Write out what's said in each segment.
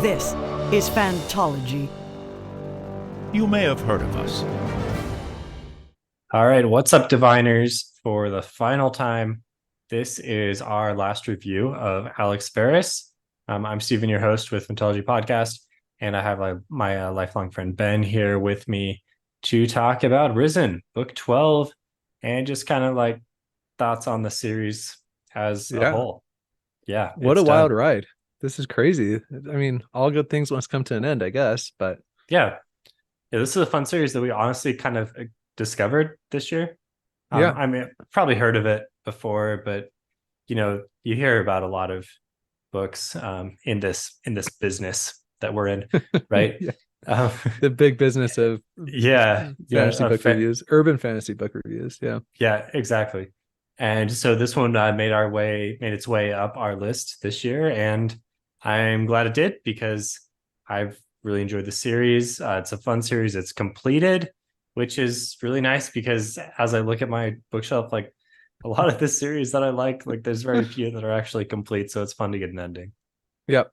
This is Fantology. You may have heard of us. All right, what's up, diviners? For the final time, this is our last review of Alex Verus. I'm Stephen, your host with Fantology Podcast, and I have my lifelong friend Ben here with me to talk about Risen, Book 12, and just kind of like thoughts on the series as a whole. Yeah, what a wild ride. This is crazy. I mean, all good things must come to an end, I guess, but yeah, this is a fun series that we honestly kind of discovered this year. I mean, probably heard of it before, but you hear about a lot of books in this business that we're in, right? The big business of fantasy book reviews, urban fantasy book reviews. Yeah, exactly. And so this one made its way up our list this year, and I'm glad it did because I've really enjoyed the series. It's a fun series. It's completed, which is really nice because as I look at my bookshelf, like a lot of this series that I like there's very few that are actually complete. So it's fun to get an ending. Yep.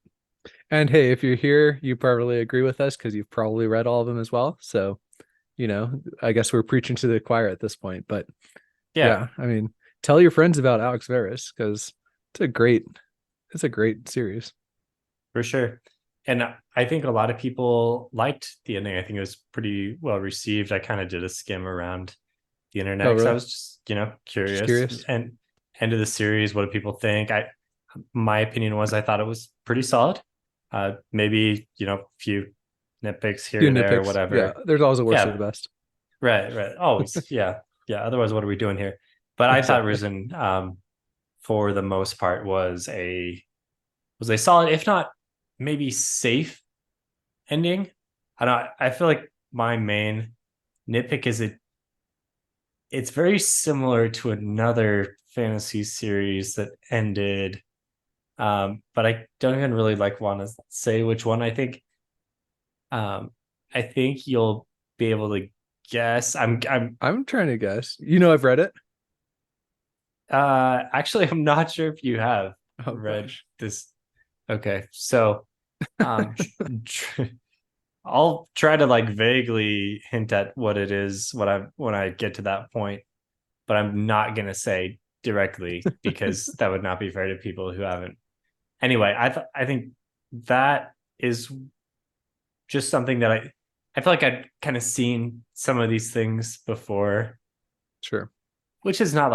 And hey, if you're here, you probably agree with us because you've probably read all of them as well. So, I guess we're preaching to the choir at this point. But I mean, tell your friends about Alex Verus because it's a great series. For sure. And I think a lot of people liked the ending. I think it was pretty well received. I kind of did a skim around the internet because I was just, curious. And end of the series, what do people think? My opinion was I thought it was pretty solid. Maybe, a few nitpicks here and there or whatever. Yeah, there's always a worst of the best. Right. Always. Yeah. Otherwise, what are we doing here? But I thought Risen, for the most part, was a solid, if not maybe safe ending. I feel like my main nitpick is it's very similar to another fantasy series that ended, but I don't even really want to say which one. I think you'll be able to guess. I'm trying to guess. I've read it. Actually, I'm not sure if you have read this. Okay, so I'll try to vaguely hint at what it is when I get to that point, but I'm not gonna say directly because that would not be fair to people who haven't. Anyway, I think that is just something that I feel like I'd kind of seen some of these things before. Sure. Which is not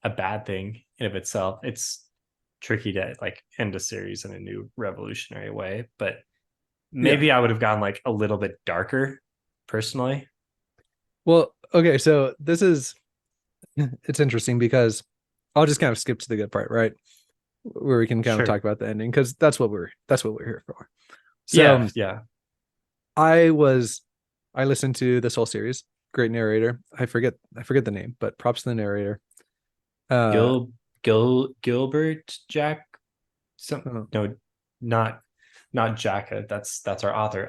a bad thing in of itself. It's tricky to end a series in a new revolutionary way, but maybe I would have gone a little bit darker personally. Well, okay, so it's interesting because I'll just kind of skip to the good part, right? Where we can kind of talk about the ending because that's what we're here for. So I listened to this whole series. Great narrator. I forget the name, but props to the narrator. Gilbert Jack. No, not Jacka. That's our author.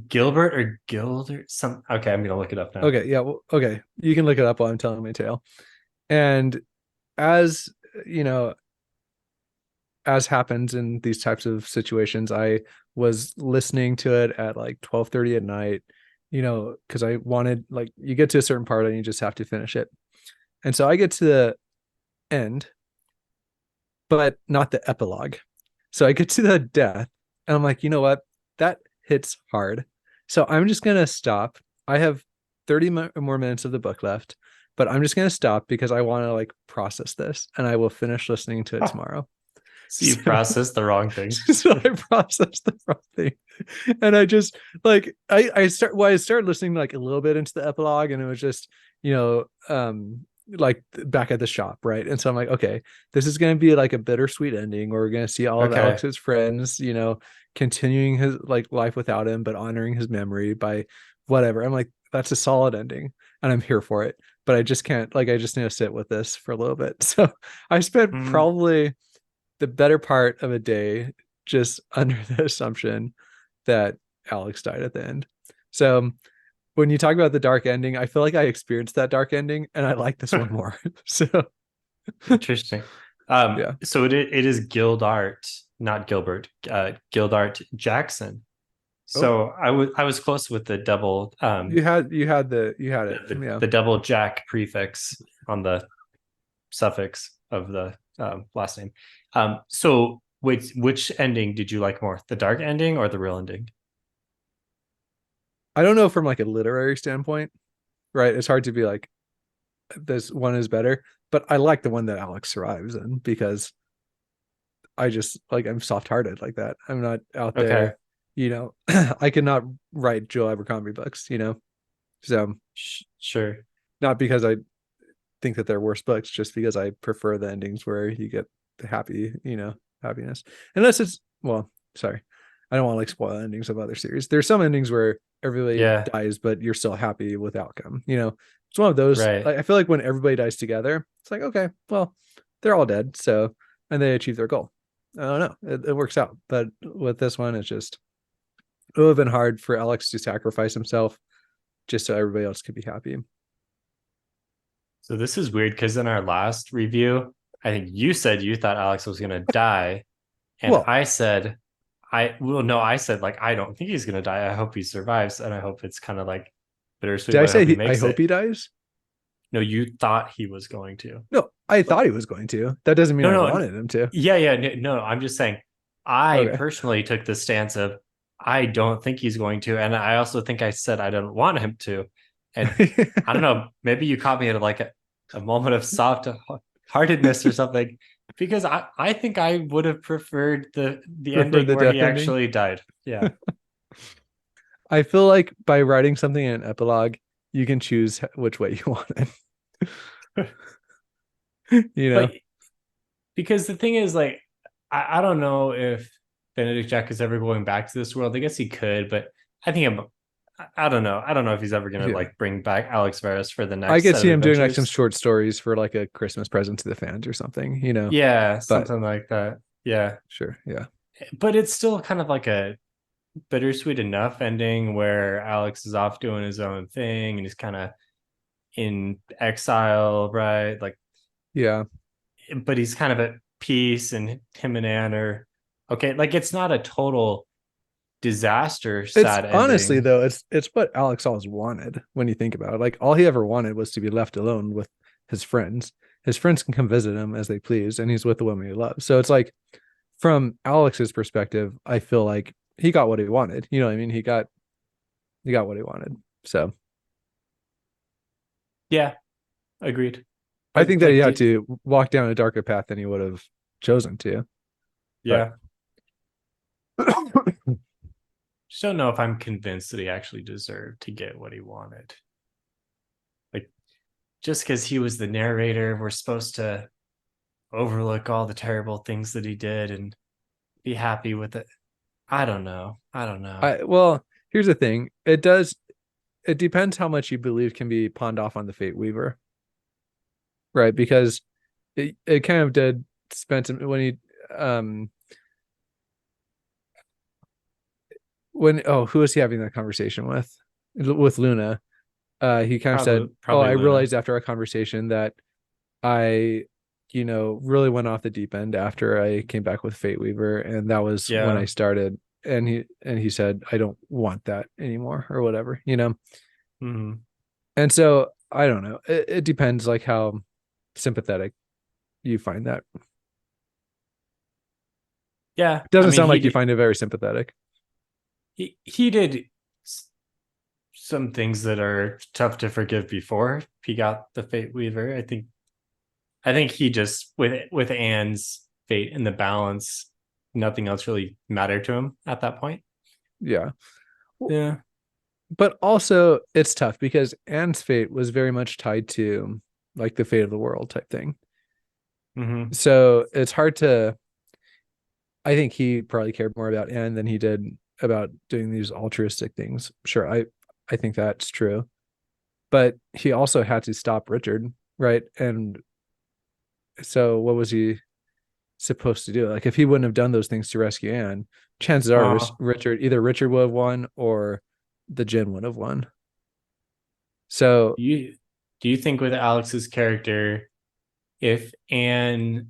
Gilbert or Gilder. Okay, I'm gonna look it up now. Okay, yeah. Well, okay, you can look it up while I'm telling my tale. And as as happens in these types of situations, I was listening to it at 12:30 at night. Because I wanted you get to a certain part and you just have to finish it. And so I get to the end, but not the epilogue. So I get to the death and I'm like, you know what? That hits hard. So I'm just going to stop. I have 30 more minutes of the book left, but I'm just going to stop because I want to process this and I will finish listening to it tomorrow. So you processed the wrong thing. So I processed the wrong thing. And I just I started listening a little bit into the epilogue and it was just, back at the shop, right? And so I'm like, okay, this is going to be a bittersweet ending where we're going to see all of Alex's friends, continuing his life without him, but honoring his memory by whatever. I'm like, that's a solid ending and I'm here for it, but I just can't I just need to sit with this for a little bit. So I spent probably the better part of a day just under the assumption that Alex died at the end. So when you talk about the dark ending, I feel like I experienced that dark ending and I like this one more. So interesting. So it is Guild Art, not Gilbert, Gildart Jackson. So I was close with the double You had it. Yeah. the double Jack prefix on the suffix of the last name. So which ending did you like more, the dark ending or the real ending? I don't know from like a literary standpoint, right? It's hard to be like this one is better, but I like the one that Alex survives in because I just like I'm soft-hearted like that. I'm not out Okay, there, I cannot write Joe Abercrombie books, so sure. not because I think that they're worse books, just because I prefer the endings where you get the happiness. Unless it's well, sorry, I don't want to like spoil endings of other series. There's some endings where everybody Yeah, dies, but you're still happy with the outcome. It's one of those. right. I feel like when everybody dies together, it's like okay, well, they're all dead, so and they achieve their goal. I don't know, it works out. But with this one, it's just it would have been hard for Alex to sacrifice himself just so everybody else could be happy. So this is weird because in our last review, I think you said you thought Alex was gonna die, and Well, I said, I said like I don't think he's gonna die. I hope he survives, and I hope it's kind of like bittersweet. did I But I hope he say I makes hope it. he dies? No, you thought he was going to. No, I thought he was going to. That doesn't mean No, I no, wanted him to. yeah. No. I'm just saying. I Okay. personally took the stance of I don't think he's going to, and I also think I said I don't want him to, and I don't know. Maybe you caught me at like a moment of soft heartedness or something, because I think I would have preferred the Prefer ending the where he death ending. actually died. Yeah, I feel like by writing something in an epilogue, you can choose which way you want it. you know? but because the thing is, like, I don't know if Benedict Jack is ever going back to this world. I guess he could, but I think I don't know. I don't know if he's ever gonna Yeah. like bring back Alex Verus for the I next could set of see him doing like some adventures. short stories for like a Christmas present to the fans or something. Yeah, But something like that. Yeah, sure, yeah. but it's still kind of like a bittersweet enough ending where Alex is off doing his own thing and he's kind of in exile, right? Like, Yeah. but he's kind of at peace, and him and Anne are okay. Like, it's not a total disaster, It's sad honestly ending. though, it's what Alex always wanted when you think about it. Like all he ever wanted was to be left alone with his friends. His friends can come visit him as they please, and he's with the woman he loves. So it's like from Alex's perspective, I feel like he got what he wanted. You know what I mean? He got what he wanted. So Yeah, agreed. I But think that he like, had to walk down a darker path than he would have chosen to. But yeah, just don't know if I'm convinced that he actually deserved to get what he wanted. Like, just because he was the narrator, we're supposed to overlook all the terrible things that he did and be happy with it. I don't know. I don't know. well, here's the thing. It depends how much you believe can be pawned off on the Fate Weaver, right? Because it kind of did spend some when he who was he having that conversation with Luna. He kind of said, oh, Probably I Luna. realized after our conversation that I really went off the deep end after I came back with Fate Weaver, and that was when I Yeah. started. And he said, I don't want that anymore or whatever. Mm-hmm. And so I don't know, it depends like how sympathetic you find that. Yeah. It I doesn't mean, sound like you find it very sympathetic. he did some things that are tough to forgive before he got the Fate Weaver. I think he just with Anne's fate in the balance, nothing else really mattered to him at that point. Yeah. Yeah. But also it's tough because Anne's fate was very much tied to like the fate of the world type thing. Mm-hmm. So it's hard to I think he probably cared more about Anne than he did about doing these altruistic things. Sure, I think that's true. But he also had to stop Richard, right? And so what was he supposed to do? Like if he wouldn't have done those things to rescue Anne, chances are Well, Richard would have won or the Jinn would have won. So do you think with Alex's character, if Anne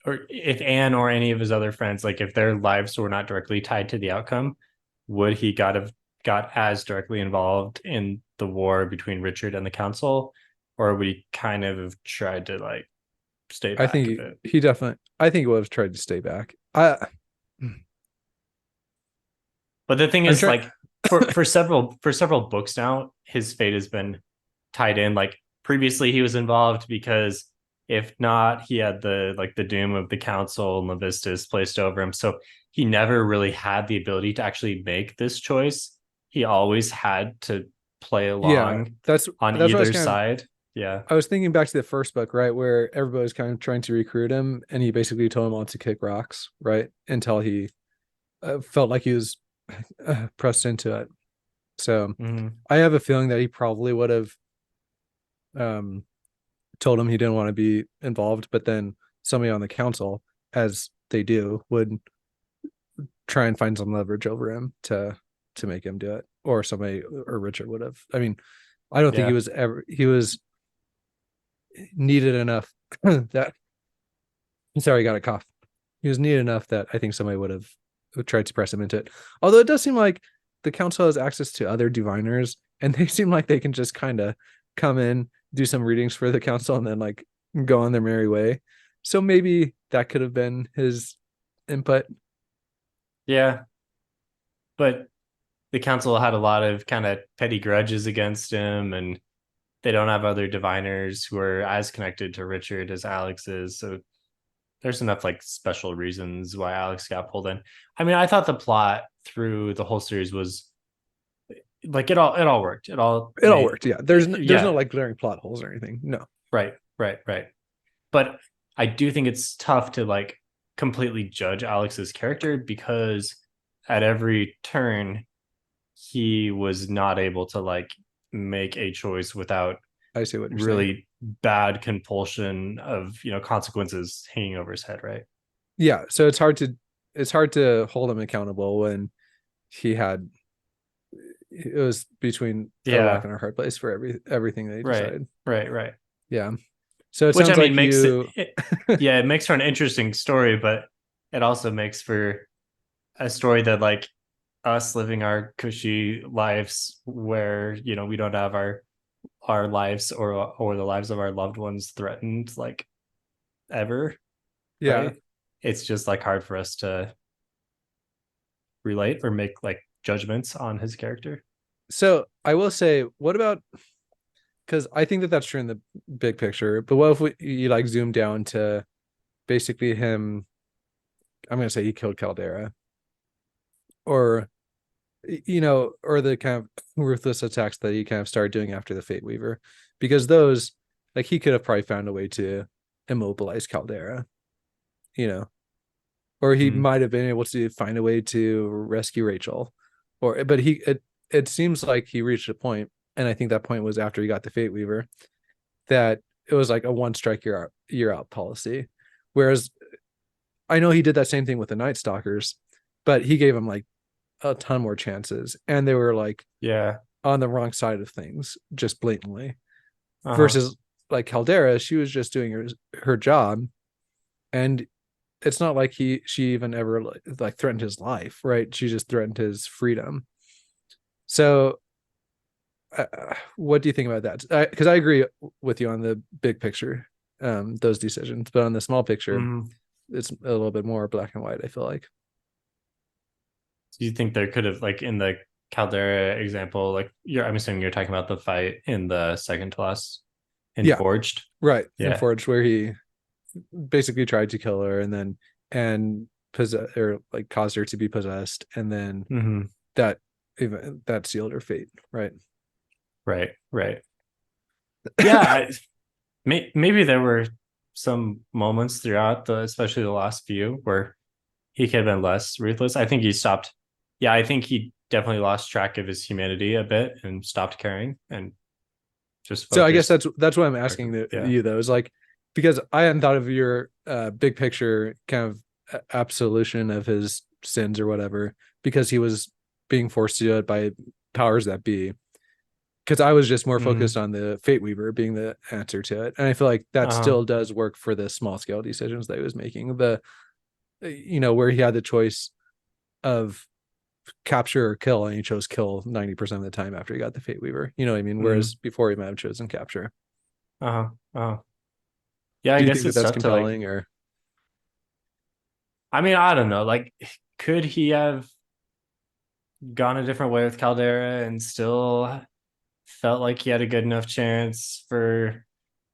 or if Anne or any of his other friends, like if their lives were not directly tied to the outcome, would he got as directly involved in the war between Richard and the council, or would he kind of have tried to like stay I back a think bit? he definitely. I think he would have tried to stay back. I But the thing I'm is, trying. like for several books now, his fate has been tied in. Like previously, he was involved because if not, he had the doom of the council and Levistus placed over him. So he never really had the ability to actually make this choice. He always had to play Yeah, along that's on what I was either kind of. side. Yeah. I was thinking back to the first book, right, where everybody was kind of trying to recruit him, and he basically told him all to kick rocks, right, until he felt like he was pressed into it. So Mm-hmm. I have a feeling that he probably would have um, told him he didn't want to be involved, but then somebody on the council, as they do, would try and find some leverage over him to make him do it, or somebody, or Richard would have. I mean, I don't think Yeah. he was needed enough that. Sorry, I got a cough. He was needed enough that I think somebody would have tried to press him into it. Although it does seem like the council has access to other diviners, and they seem like they can just kind of come in, do some readings for the council, and then like go on their merry way. So maybe that could have been his input. Yeah. But the council had a lot of kind of petty grudges against him, and they don't have other diviners who are as connected to Richard as Alex is. So there's enough like special reasons why Alex got pulled in. I mean, I thought the plot through the whole series was like it all worked. It all It all made worked. Yeah, there's no yeah, like glaring plot holes or anything. No. right. But I do think it's tough to like completely judge Alex's character because at every turn he was not able to like make a choice without I see what you're saying. really bad compulsion of consequences hanging over his head, right? Yeah, so it's hard to hold him accountable when he had it was between a rock Yeah, and a hard place for everything that he right, decided. right. Yeah. So it Which I sounds mean like makes you. yeah, it makes for an interesting story, but it also makes for a story that like us living our cushy lives where we don't have our lives or the lives of our loved ones threatened like ever, Yeah. right? It's just like hard for us to relate or make like judgments on his character. So I will say, what about, because I think that that's true in the big picture, but what if you like zoom down to basically him? I'm gonna say he killed Caldera, or or the kind of ruthless attacks that he kind of started doing after the Fate Weaver, because those, like, he could have probably found a way to immobilize Caldera, you know, or he Mm. might have been able to find a way to rescue Rachel, but it seems like he reached a point, and I think that point was after he got the Fate Weaver, that it was like a one strike you're out policy. Whereas I know he did that same thing with the Night Stalkers, but he gave them like a ton more chances, and they were like Yeah. on the wrong side of things just blatantly. Uh-huh. Versus like Caldera, she was just doing her job, and it's not like she even ever like threatened his life, right? She just threatened his freedom. So what do you think about that? Because I agree with you on the big picture, those decisions, but on the small picture, Mm. it's a little bit more black and white, I feel like. Do you think there could have like in the Caldera example, like I'm assuming you're talking about the fight in the second to last in Yeah, Forged? right. In Yeah. Forge, where he basically tried to kill her, and then and possess, or like caused her to be possessed, and then Mm-hmm. that even that sealed her fate, right? Right. Yeah, maybe there were some moments throughout especially the last few, where he could have been less ruthless. I think he stopped. Yeah, I think he definitely lost track of his humanity a bit and stopped caring and just So I guess focused. that's what I'm asking Yeah. you though, is like, because I hadn't thought of your big picture kind of absolution of his sins or whatever, because he was being forced to do it by powers that be. because I was just more Mm. focused on the Fate Weaver being the answer to it, and I feel like that Uh-huh. still does work for the small scale decisions that he was making. The where he had the choice of capture or kill, and he chose kill 90% of the time after he got the Fate Weaver. You know what I mean? Whereas before he might have chosen capture. Uh-huh. Uh-huh. Yeah, I Do you guess think that it's that's tough to like. compelling, or I mean, I don't know. Like, could he have gone a different way with Caldera and still felt like he had a good enough chance for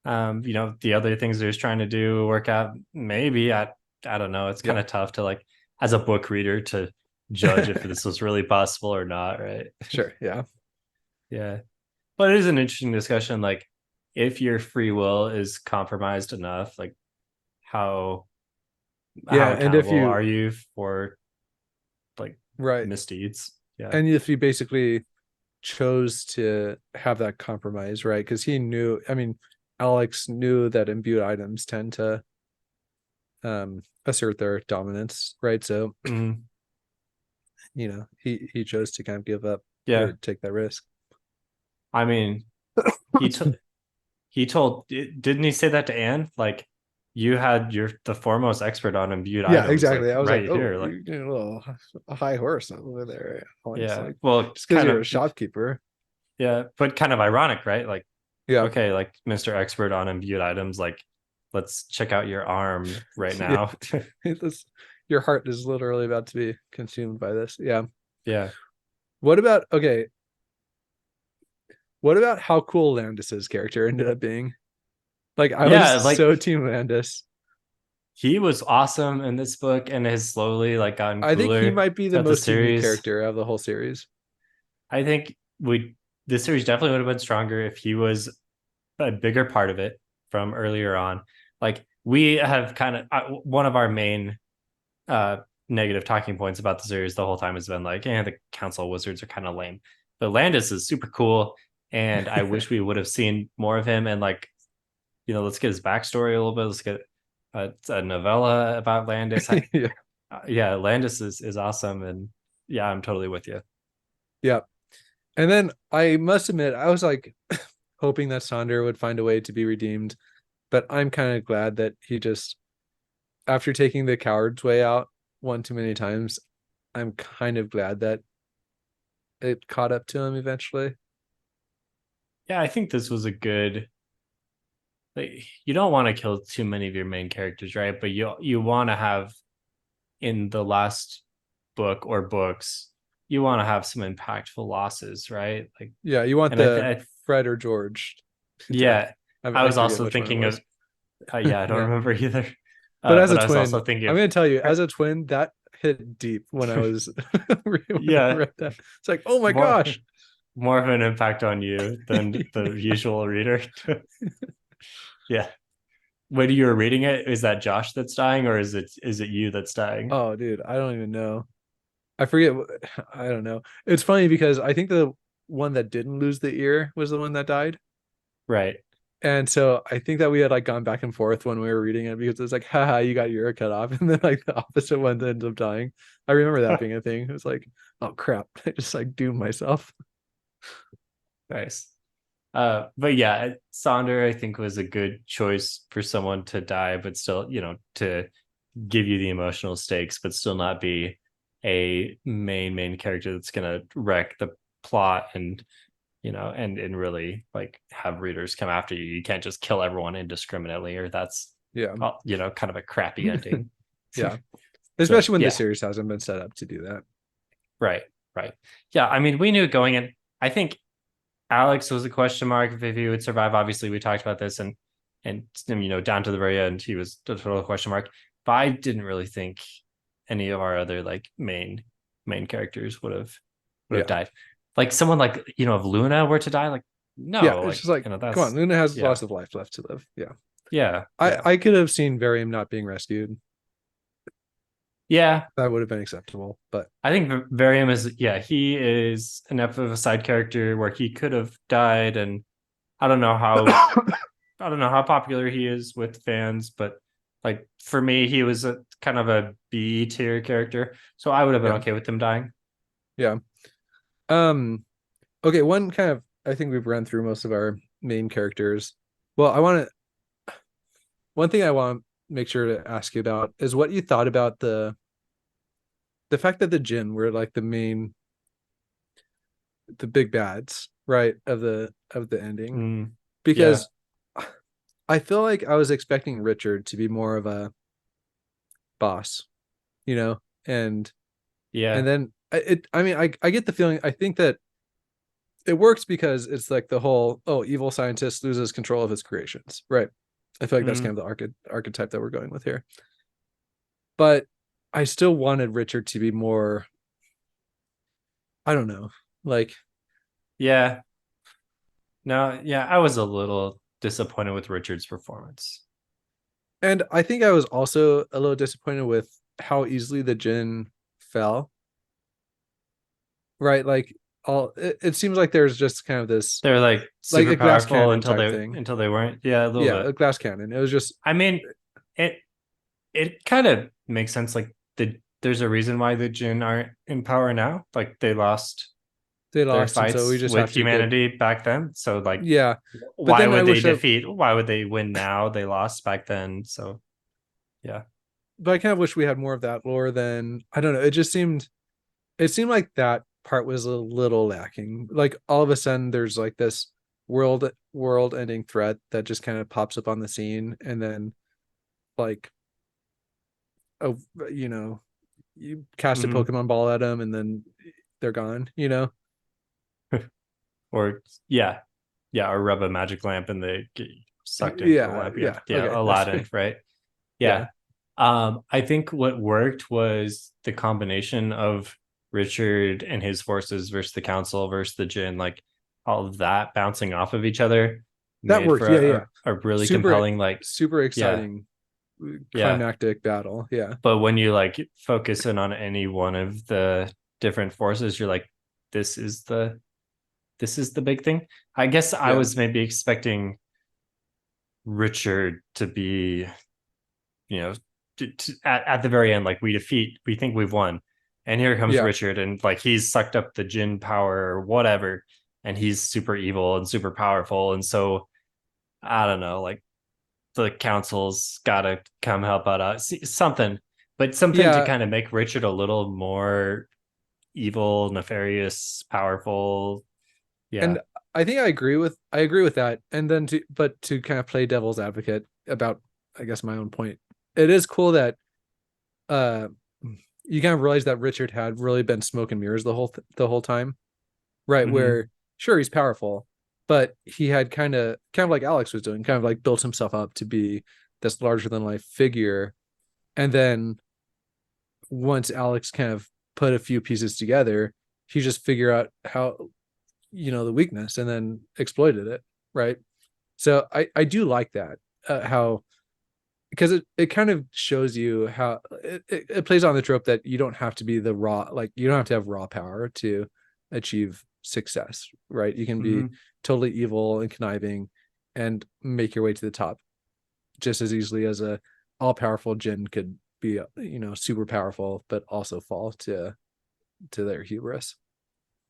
the other things he was trying to do work out? Maybe. I don't know. It's kind yeah, of tough to like as a book reader to judge if this was really possible or not, right? sure, yeah, Yeah. But it is an interesting discussion. Like, if your free will is compromised enough, like how yeah, and if accountable you are you for like right, misdeeds? Yeah. and if you basically chose to have that compromise, right? Because he knew, I mean, Alex knew that imbued items tend to assert their dominance, right? So Mhm. he chose to kind of give up Yeah. or take that risk. I mean, he took he told didn't he say that to Anne? Like, you had the foremost expert on imbued Yeah, items, like exactly. I was like, right oh, here. Like, you're getting a high horse over there, Alex. yeah. Like, Well, just because kind you're a of, shopkeeper. yeah, but kind of ironic, right? Like, Yeah. okay, like Mr. Expert on imbued items, like let's check out your arm right Yeah. now. This, your heart is literally about to be consumed by this. Yeah. Yeah. What about okay? What about how cool Landis's character ended up being? Like, I Yeah, was like so team Landis. he was awesome in this book and has slowly like gotten I think he cooler might be the throughout the most unique series. character out of the whole series. I think the series definitely would have been stronger if he was a bigger part of it from earlier on. Like, we have kind of one of our main uh negative talking points about the series the whole time has been like, the council wizards are kind of lame. But Landis is super cool, and I wish we would have seen more of him. And like, let's get his backstory a little bit. Let's get a novella about Landis. Yeah. Yeah, Landis is awesome, and yeah, I'm totally with you. Yeah. And then I must admit, I was like hoping that Sonder would find a way to be redeemed, but I'm kind of glad that he just, after taking the coward's way out one too many times, I'm kind of glad that it caught up to him eventually. Yeah, I think this was a good. Like, you don't want to kill too many of your main characters, right? But you want to have in the last book or books, you want to have some impactful losses, right? Like, Yeah, you want and the Fred or George death. yeah, I I was forget also which one it thinking was. of, yeah, I don't Yeah. remember either. But as But a I was also twin, thinking I'm of, gonna tell you, as a twin, that hit deep when I was when I yeah, read that. It's like, oh my more gosh. more of an impact on you than the usual reader. Yeah. When you were reading it, is that Josh that's dying, or is it you that's dying? Oh, dude, I don't even know. I forget. I don't know. It's funny because I think the one that didn't lose the ear was the one that died. Right. And so I think that we had like gone back and forth when we were reading it because it's like, haha, you got your ear cut off. And then like the opposite one ends up dying. I remember that being a thing. It was like, oh crap. I just like doomed myself. Nice. But yeah, Sonder I think was a good choice for someone to die, but still, to give you the emotional stakes, but still not be a main character that's gonna wreck the plot and and really like have readers come after you. You can't just kill everyone indiscriminately, or that's Yeah. kind of a crappy ending. Yeah. So Especially when the yeah, series hasn't been set up to do that. right, right. Yeah, I mean, we knew going in. I think Alex was a question mark if he would survive. Obviously, we talked about this, and down to the very end, he was a total question mark. But I didn't really think any of our other like main characters would have Yeah. died. Like someone like if Luna were to die, like Yeah. no, It's like just like, come on, that's Luna has yeah, lots of life left to live. Yeah. yeah, I, yeah, I could have seen Varium not being rescued. yeah. That would have been acceptable. But I think Varium is he is enough of a side character where he could have died, and I don't know how I don't know how popular he is with fans, but like for me, he was a kind of a B tier character, so I would have been yeah. okay with him dying. Yeah. Okay, one kind of I think we've run through most of our main characters. Well, one thing I want to make sure to ask you about is what you thought about the fact that the Jinn were like the big bads, right, of the ending. Yeah. Because I feel like I was expecting Richard to be more of a boss, you know, and Yeah. then I get the feeling, I think that it works because it's like the whole, oh, evil scientist loses control of his creations, right? I feel like that's kind of the archetype that we're going with here. But I still wanted Richard to be more, I don't know, like, Yeah. No, yeah, I was a little disappointed with Richard's performance. and I think I was also a little disappointed with how easily the Jinn fell, right? Like, it seems like there's just kind of this, They're like like super a glass powerful cannon type thing. until they weren't. Yeah, a little Yeah, bit. a glass cannon. It was just, I mean, it it kind of makes sense. Like there's a reason why the Jinn aren't in power now. Like they lost they their lost, and so we fights just with have to get, humanity back then. So like, yeah. But why then I would they wish that, defeat? Why would they win now? They lost back then. So yeah. but I kind of wish we had more of that lore. Than, I don't know. It seemed like that part was a little lacking. Like all of a sudden, there's like this world ending threat that just kind of pops up on the scene, and then like, oh, you know, you cast a Mhm. Pokemon ball at them, and then they're gone. You know? Or yeah, yeah, or rub a magic lamp and they get sucked into the Yeah, lamp. Yeah, yeah. yeah, Okay, that's Aladdin, right? yeah, Yeah. I think what worked was the combination of Richard and his forces versus the council versus the Jinn, like all of that bouncing off of each other that made worked. for Yeah, yeah. a really Super, compelling, like, super yeah, exciting, yeah. climactic battle. Yeah, But when you like focus in on any one of the different forces, you're like, this is the this is the big thing. I guess I yeah, was maybe expecting Richard to be, you know, at the very end, like we think we've won. And here comes yeah. Richard, and like he's sucked up the Jinn power or whatever, and he's super evil and super powerful. And so I don't know, like the council's gotta come help out, something, but something to Yeah, kind of make Richard a little more evil, nefarious, powerful. Yeah. and I think I agree with that. And then to kind of play devil's advocate about, I guess, my own point, it is cool that uh you kind of realize that Richard had really been smoke and mirrors the whole time, right? Mm-hmm. Where sure, he's powerful, but he had kind of like Alex was doing, kind of like built himself up to be this larger than life figure. And then once Alex kind of put a few pieces together, he just figured out how, the weakness, and then exploited it, right? So I do like that, how, because it kind of shows you how it plays on the trope that you don't have to be the raw, like you don't have to have raw power to achieve success, right? You can be Mm-hmm. totally evil and conniving and make your way to the top just as easily as a all-powerful Jinn could be, super powerful but also fall to their hubris.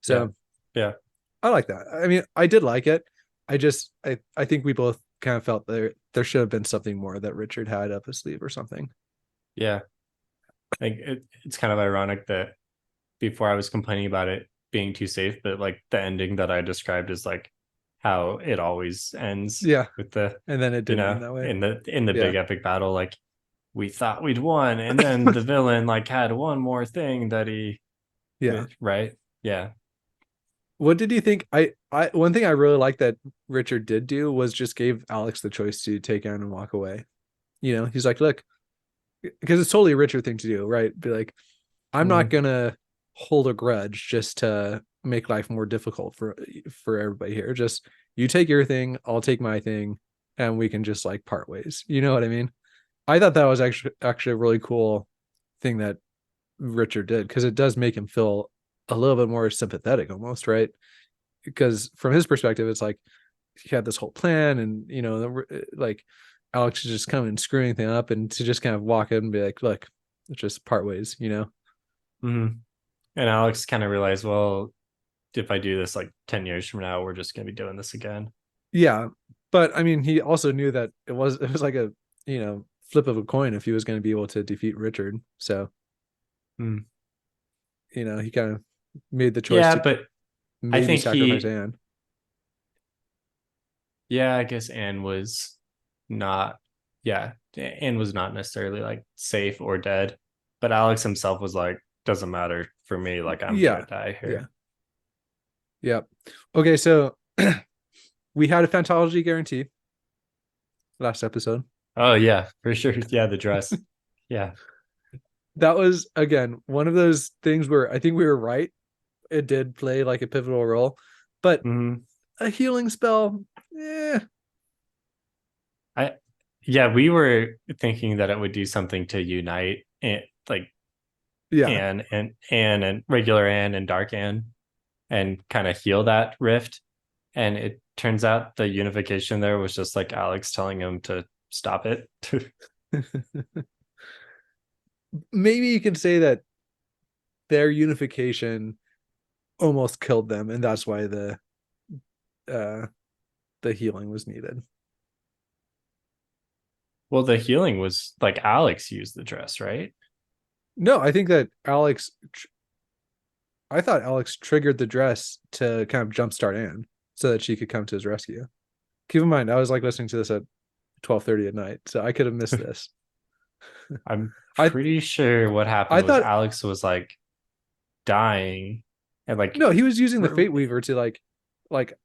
Yeah. So Yeah. I like that. I mean, I did like it. I think we both kind of felt there should have been something more that Richard had up his sleeve or something. Yeah. Like it's kind of ironic that before I was complaining about it being too safe, but like the ending that I described is like how it always ends Yeah. with the, And then it you didn't know, end that way. in the Yeah. big epic battle, like we thought we'd won, and then the villain like had one more thing that he, Yeah. right? Yeah. What did you think? I one thing I really like that Richard did do was just gave Alex the choice to take on and walk away. He's like, look, because it's totally a Richard thing to do, right? Be like, I'm not Mm, gonna hold a grudge just to make life more difficult for everybody here. Just you take your thing, I'll take my thing, and we can just like part ways. You know what I mean? I thought that was actually a really cool thing that Richard did, because it does make him feel a little bit more sympathetic almost, right? Because from his perspective, it's like he had this whole plan, and like Alex is just coming screwing thing up, and to just kind of walk in and be like, look, it's just part ways. mm. And Alex kind of realized, well, if I do this like 10 years from now, we're just gonna be doing this again. Yeah, but I mean, he also knew that it was like a, you know, flip of a coin if he was going to be able to defeat Richard. So, Hmm. you know, he kind of made the choice Yeah, to but I maybe think sacrifice Anne. yeah, I guess Anne was not, yeah, Anne was not necessarily like safe or dead, but Alex himself was like, doesn't matter for me, like I'm Yeah, gonna die yeah, here. yeah. Okay, so we had a Fantology guarantee last episode. Oh yeah, for sure. Yeah, the dress. Yeah. That was again one of those things where I think we were right. It did play like a pivotal role, but Mhm. a healing spell, I yeah, we were thinking that it would do something to unite and like yeah. Anne and regular Anne and Dark Anne and kind of heal that rift. And it turns out the unification there was just like Alex telling him to stop it. Maybe you can say that their unification almost killed them, and that's why uh the healing was needed. Well, the healing was like Alex used the dress, right? No, I think that I thought Alex triggered the dress to kind of jumpstart Anne so that she could come to his rescue. Keep in mind, I was like listening to this at 12:30 at night, so I could have missed this. I'm I pretty sure what I happened was thought Alex was like dying and like no, he was using the Fate Weaver to like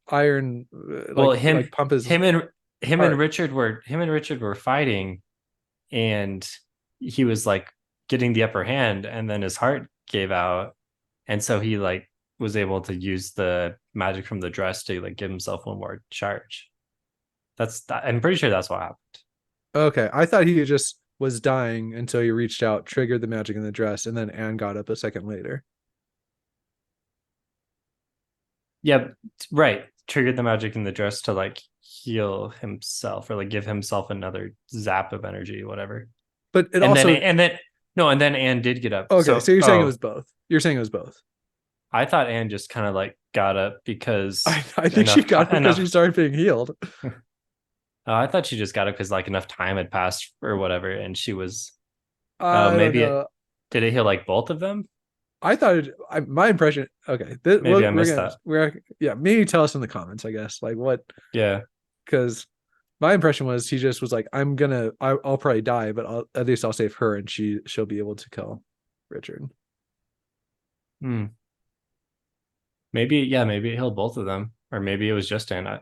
iron well like pump his him and heart. Richard were fighting and he was like getting the upper hand and then his heart gave out and so he like was able to use the magic from the dress to like give himself one more charge. I'm pretty sure that's what happened. Okay, I thought he just was dying until he reached out, triggered the magic in the dress, and then Anne got up a second later. Yeah, right. Triggered the magic in the dress to like heal himself or like give himself another zap of energy, whatever. But it And then also and then no, and then Anne did get up. okay. So So you're saying it was both. You're saying it was both. I thought Anne just kind of like got up because I think she enough got time because she enough. started being healed. I thought she just got up because like enough time had passed or whatever, and she was. Oh, I don't maybe it know. did it heal like both of them? I thought my impression. Okay, Maybe I we're missed gonna that. yeah. Maybe tell us in the comments. I guess like what Yeah. because my impression was he just was like I'll probably die, but at least I'll save her and she'll be able to kill Richard. Hmm. Maybe yeah. Maybe it healed both of them, or maybe it was just Anne.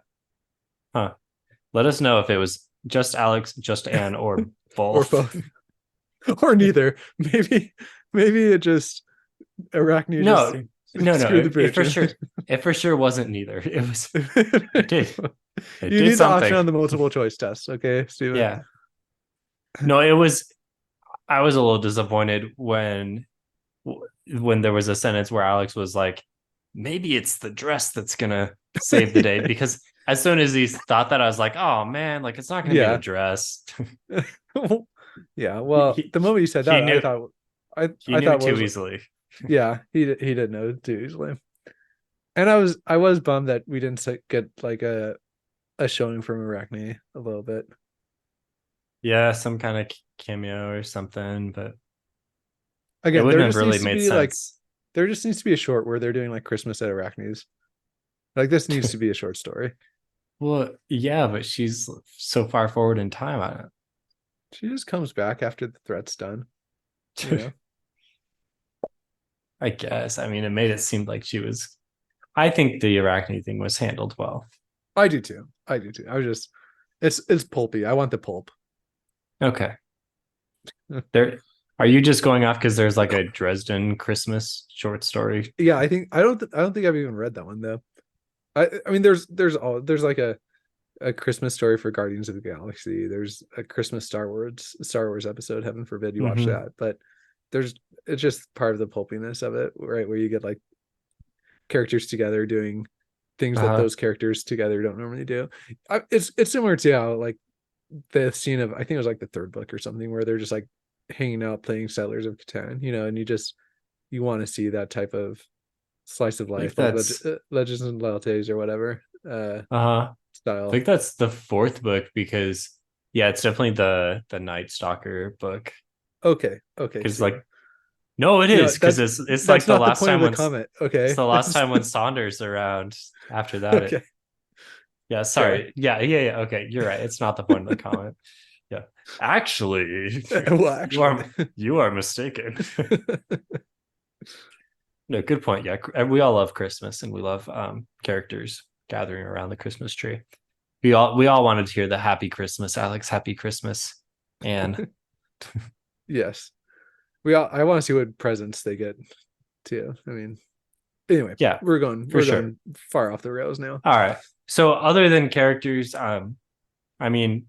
Huh. Let us know if it was just Alex, just Anne, or Or both. both. Or neither. Maybe it just Arachne just No, no, no. screwed the It bridge. for sure, it for sure wasn't neither. It was. It did. It You did need the option something. on the multiple choice test, okay, Steven? Yeah. No, it was. I was a little disappointed when there was a sentence where Alex was like, "Maybe it's the dress that's gonna save the day," because as soon as he thought that, I was like, "Oh man, like it's not gonna be the Yeah. dress." Yeah. he, Well, he the moment you said he that, knew he I knew thought too was easily. yeah, he did know too easily. And I was bummed that we didn't get like a showing from Arachne a little bit. Yeah, some kind of cameo or something, but it Again, wouldn't have really made sense. there just needs to be a short where they're doing like Christmas at Arachne's. Like this needs to be a short story. Well, yeah, but she's so far forward in time. She just comes back after the threat's done, you know. I guess. I mean, it made it seem like she was. I think the Arachne thing was handled well. I do too. I do too. I was just it's pulpy. I want the pulp. Okay. There. Are you just going off because there's like a Dresden Christmas short story? Yeah, I don't think I've even read that one though. I mean there's like a Christmas story for Guardians of the Galaxy. There's a Christmas Star Wars episode, heaven forbid you watch Mm-hmm. that. But there's it's just part of the pulpiness of it, right? Where you get like characters together doing things that Uh-huh. those characters together don't normally do. It's similar to how like the scene of I think it was like the third book or something where they're just like hanging out playing Settlers of Catan, you know, and you want to see that type of slice of I think life, like that's Legends and Loyalties or whatever I style. think that's the fourth book because yeah, it's definitely the Night Stalker book. Okay, Because see, like no, it you know is because that's it's like that's the not the last point of time the when comment. it's Okay, the last time when Saunders around. After that, okay, yeah, fair. sorry, yeah. Okay, you're right. It's not the point of the comment. Yeah, actually, Well, you actually, are mistaken. No, good point. Yeah, we all love Christmas and we love characters gathering around the Christmas tree. We all wanted to hear the Happy Christmas, Alex, Happy Christmas, and yes, I want to see what presents they get too. I mean, anyway, yeah, for we're sure. going far off the rails now. All right. So other than characters, I mean,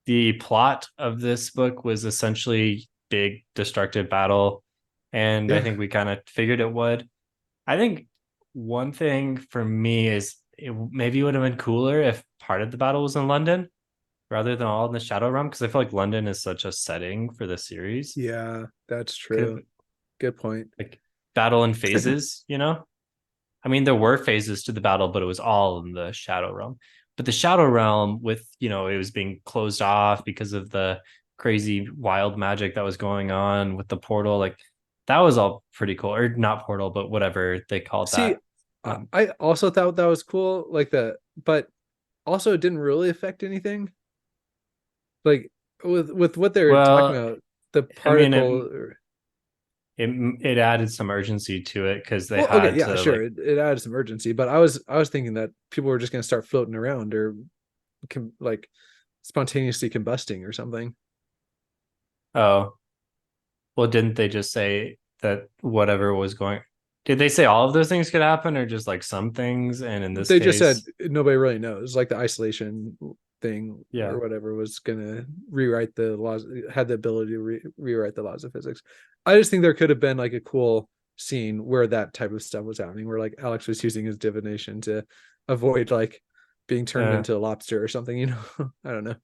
the plot of this book was essentially big destructive battle, and I Yeah, think we kind of figured it would. I think one thing for me is it maybe would have been cooler if part of the battle was in London rather than all in the Shadow Realm because I feel like London is such a setting for the series. yeah, that's Could have true. Good point. like battle in phases, you know? I mean, there were phases to the battle, but it was all in the Shadow Realm. But the Shadow Realm, with it was being closed off because of the crazy wild magic that was going on with the portal. Like that was all pretty cool, or not portal, but whatever they called See, that. Um, I also thought that was cool, like but also it didn't really affect anything. Like with what they were talking well, about, the I mean, particle. it added some urgency to it because they Well, okay, had yeah, to sure, like, it added some urgency, but I was thinking that people were just going to start floating around or like spontaneously combusting or something. oh, well, didn't they just say that whatever was going? Did they say all of those things could happen, or just like some things? And in this They just said case, nobody really knows, like the isolation thing yeah. or whatever was going to rewrite the laws, had the ability to rewrite the laws of physics. I just think there could have been like a cool scene where that type of stuff was happening, where like Alex was using his divination to avoid like being turned Uh, into a lobster or something, I don't know.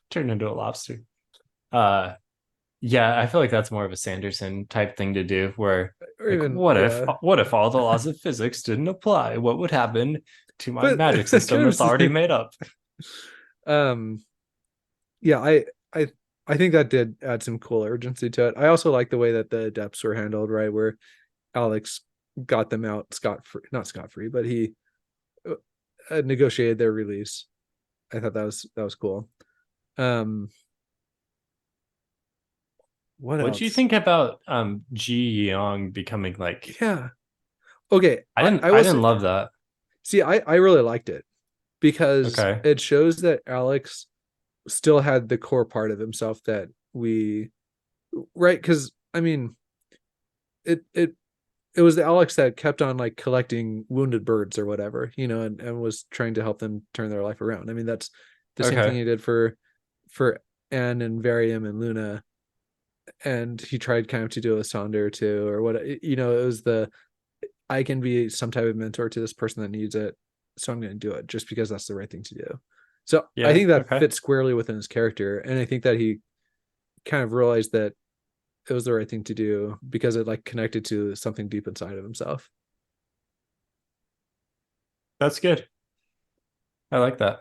turned into a lobster. Uh, yeah, I feel like that's more of a Sanderson type thing to do, where Or like, even, what if yeah, all the laws of physics didn't apply? What would happen to my but magic kind system of that's already made up? um yeah, I I think that did add some cool urgency to it. I also like the way that the depths were handled, right? Where Alex got them out scot free, not scot free, but he negotiated their release. I thought that was cool. Um, what What do you else? think about Ji Young becoming like? Yeah. Okay. I didn't I I will didn't love that. see. I really liked it because Okay. it shows that Alex still had the core part of himself that we right. Because I mean, it it was the Alex that kept on like collecting wounded birds or whatever, and was trying to help them turn their life around. I mean, that's the same thing Okay. he did for Anne and Varium and Luna, and he tried kind of to do a Sonder too, or what, it was the I can be some type of mentor to this person that needs it, so I'm going to do it just because that's the right thing to do. So I Yeah. think that Okay. fits squarely within his character, and I think that he kind of realized that it was the right thing to do because it like connected to something deep inside of himself. That's good. I like that.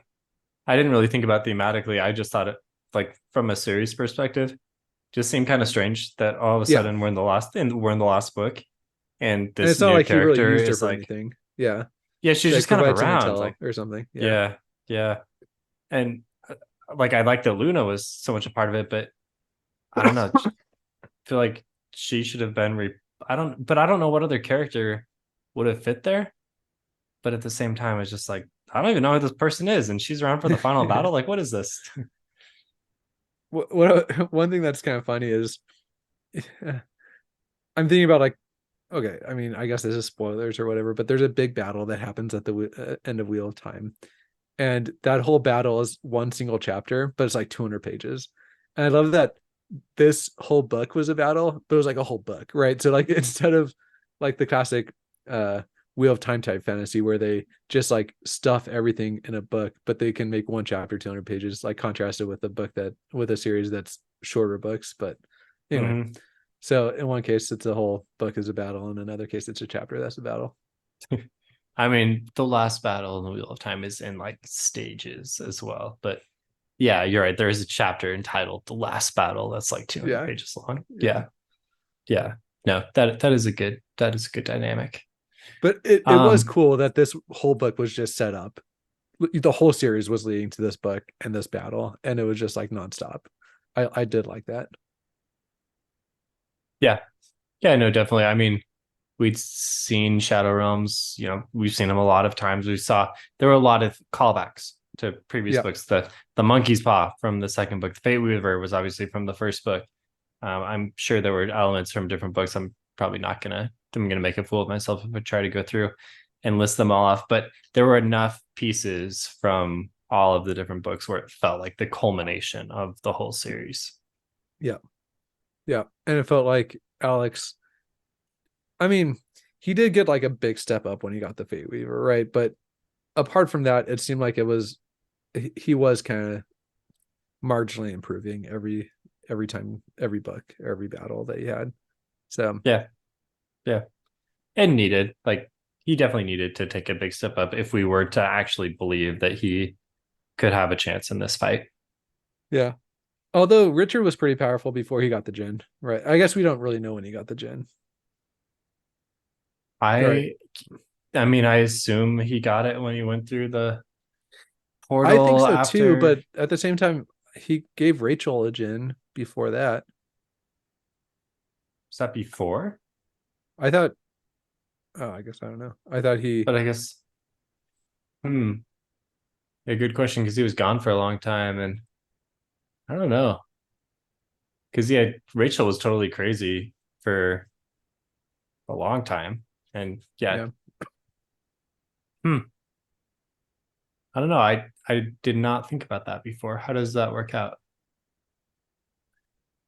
I didn't really think about thematically. I just thought it like from a series perspective, just seemed kind of strange that all of a Yeah, sudden we're in the last book, and and this it's not new like he really character used her is for like, anything. Yeah, yeah, she's she like just kind of provided some around. intel Like, or something. Yeah, yeah, yeah, and like I like that Luna was so much a part of it, but I don't know. I feel like she should have been. I don't know what other character would have fit there. But at the same time, it's just like I don't even know who this person is, and she's around for the final battle. Like, what is this? one thing that's kind of funny is I'm thinking about like, okay, I mean, I guess this is spoilers or whatever, but there's a big battle that happens at the end of Wheel of Time, and that whole battle is one single chapter, but it's like 200 pages, and I love that this whole book was a battle, but it was like a whole book, right? So like instead of like the classic Wheel of Time type fantasy where they just like stuff everything in a book, but they can make one chapter 200 pages, like contrasted with a book that with a series that's shorter books. But anyway, Mm-hmm. So in one case, it's a whole book is a battle, and in another case, it's a chapter that's a battle. I mean, the last battle in the Wheel of Time is in like stages as well. But yeah, you're right. There is a chapter entitled "The Last Battle" that's like 200 Yeah. pages long. Yeah. Yeah. No, that is a good dynamic. But it was Um, cool that this whole book was just set up. The whole series was leading to this book and this battle, and it was just like nonstop. I did like that. yeah, yeah, no, definitely. I mean, we'd seen Shadow Realms, you know, we've seen them a lot of times. We saw there were a lot of callbacks to previous Yeah. books. The Monkey's Paw from the second book, the Fate Weaver was obviously from the first book. I'm sure there were elements from different books. I'm gonna make a fool of myself if I try to go through and list them all off. But there were enough pieces from all of the different books where it felt like the culmination of the whole series. Yeah. Yeah. And it felt like Alex, I mean, he did get like a big step up when he got the Fate Weaver, right? But apart from that, it seemed like he was kind of marginally improving every time, every book, every battle that he had. So Yeah, yeah, and needed like he definitely needed to take a big step up if we were to actually believe that he could have a chance in this fight. yeah. Although Richard was pretty powerful before he got the gin, right? I guess we don't really know when he got the gin. Right. I mean, I assume he got it when he went through the I think portal so too, after. but at the same time, he gave Rachel a gin before that. Was that before? I thought, oh, I guess I don't know. I thought he, But I guess, hmm, a good question because he was gone for a long time, and I don't know because yeah, Rachel was totally crazy for a long time, and yeah, yeah, hmm, I don't know. I did not think about that before. How does that work out?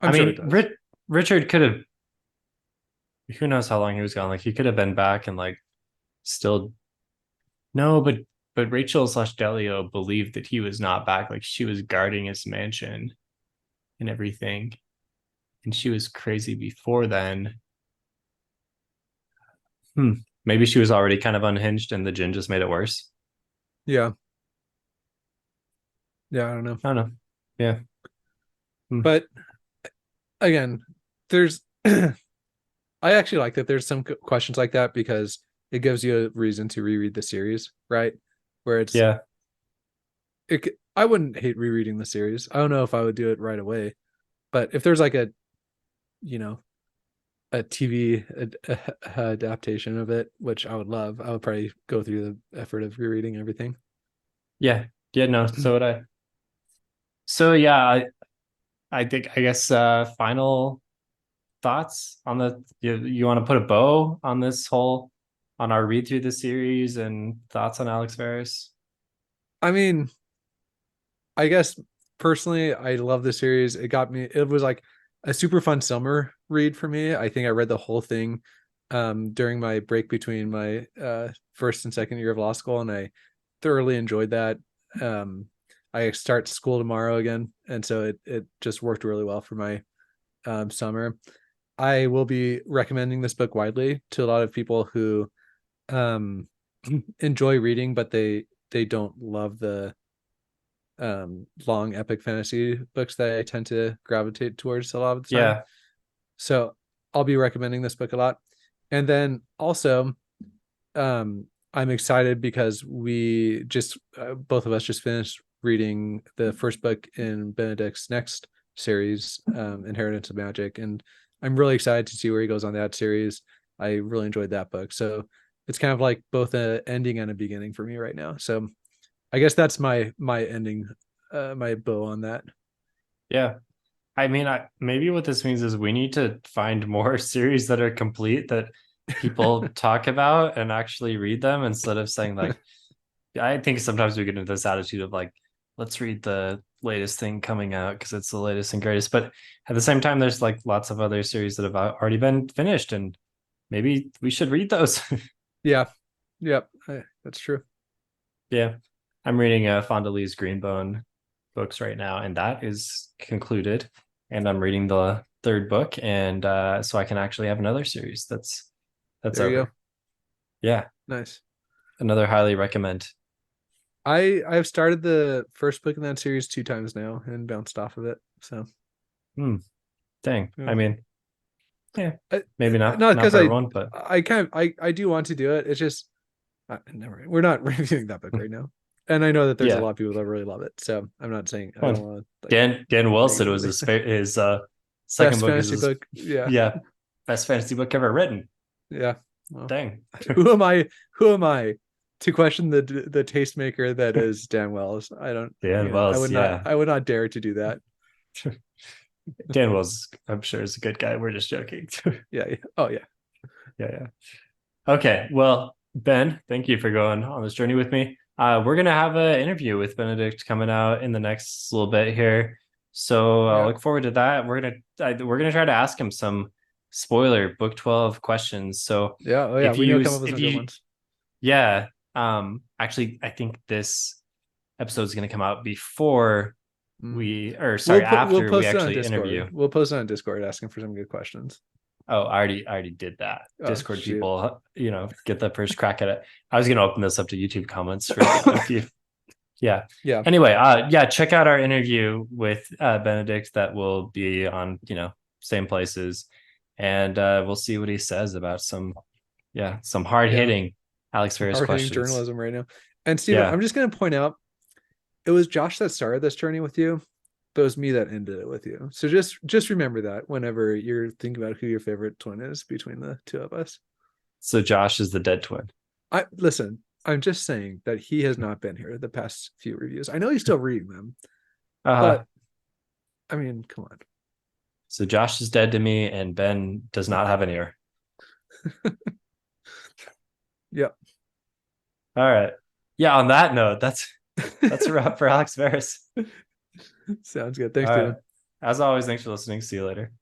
I I'm sure it mean, does. Richard could have. Who knows how long he was gone? Like he could have been back and like still no, but Rachel slash Delio believed that he was not back. Like she was guarding his mansion and everything, and she was crazy before then. Hmm. Maybe she was already kind of unhinged, and the gin just made it worse. Yeah, yeah, I don't know. I don't know. Yeah. Hmm. But again, there's, I actually like that there's some questions like that because it gives you a reason to reread the series, right? Where Yeah. I wouldn't hate rereading the series. I don't know if I would do it right away, but if there's like you know, a TV adaptation of it, which I would love, I would probably go through the effort of rereading everything. Yeah. Yeah. No. So would I. So yeah, I think I guess final thoughts on the you want to put a bow on this whole on our read through the series and thoughts on Alex Verus? I mean, I guess personally, I love the series. It was like a super fun summer read for me. I think I read the whole thing during my break between my first and second year of law school, and I thoroughly enjoyed that. Um, I start school tomorrow again, and so it just worked really well for my summer. I will be recommending this book widely to a lot of people who um, enjoy reading, but they don't love the long epic fantasy books that I tend to gravitate towards a lot of the time. Yeah. So I'll be recommending this book a lot. And then also, I'm excited because we just both of us just finished reading the first book in Benedict's next series, Inheritance of Magic, and I'm really excited to see where he goes on that series. I really enjoyed that book, so it's kind of like both a ending and a beginning for me right now. So I guess that's my ending, my bow on that. Yeah. I mean, maybe what this means is we need to find more series that are complete that people talk about and actually read them instead of saying like I think sometimes we get into this attitude of like let's read the latest thing coming out because it's the latest and greatest, but at the same time there's like lots of other series that have already been finished and maybe we should read those. Yeah, yep, that's true. Yeah. I'm reading Fonda Lee's Greenbone books right now, and that is concluded. And I'm reading third book, and so I can actually have another series that's There you over. go. Yeah, Nice. another highly recommend. I've started the first book in that series 2 times now and bounced off of it. So Dang. yeah. I mean, yeah, I, maybe not because for everyone, but I do want to do it. It's just never. We're not reviewing that book right now, and I know that there's a yeah. lot of people that really love it. So I'm not saying I Well, don't want to. Dan Wilson was negatively. his second Best book is fantasy his book. Yeah, yeah best fantasy book ever written. yeah. Well, Dang. who am I? Who am I to question the tastemaker that is Dan Wells? I don't. Dan You know, I Wells, would not. yeah. I would not dare to do that. Dan Wells, I'm sure is a good guy. We're just joking. Yeah. Yeah. Oh yeah. Yeah. Okay. Well, Ben, thank you for going on this journey with me. We're gonna have an interview with Benedict coming out in the next little bit here, so I Yeah. look forward to that. We're gonna try to ask him some spoiler book 12 questions. So Yeah. Oh yeah. if We know you come up with if some good you ones. yeah, actually, I think this episode is gonna come out before We'll after we post it on actually Discord. interview. We'll post it on Discord asking for some good questions. Oh, I already did that. Oh, Discord shoot. people, get the first crack at it. I was gonna open this up to YouTube comments for a few. Yeah. Yeah. Anyway, check out our interview with Benedict that will be on, same places. And we'll see what he says about some hard hitting Alex Verus Hard-hitting questions. journalism right now. And Steven, Yeah. I'm just going to point out, it was Josh that started this journey with you, but it was me that ended it with you. So just remember that whenever you're thinking about who your favorite twin is between the two of us. So Josh is the dead twin. Listen, I'm just saying that he has not been here the past few reviews. I know he's still reading them, but I mean, come on. So Josh is dead to me, and Ben does not have an ear. Yep. All right. Yeah. On that note, that's a wrap for Alex Verus. Sounds good. Thanks, All Steven. right. As always, thanks for listening. See you later.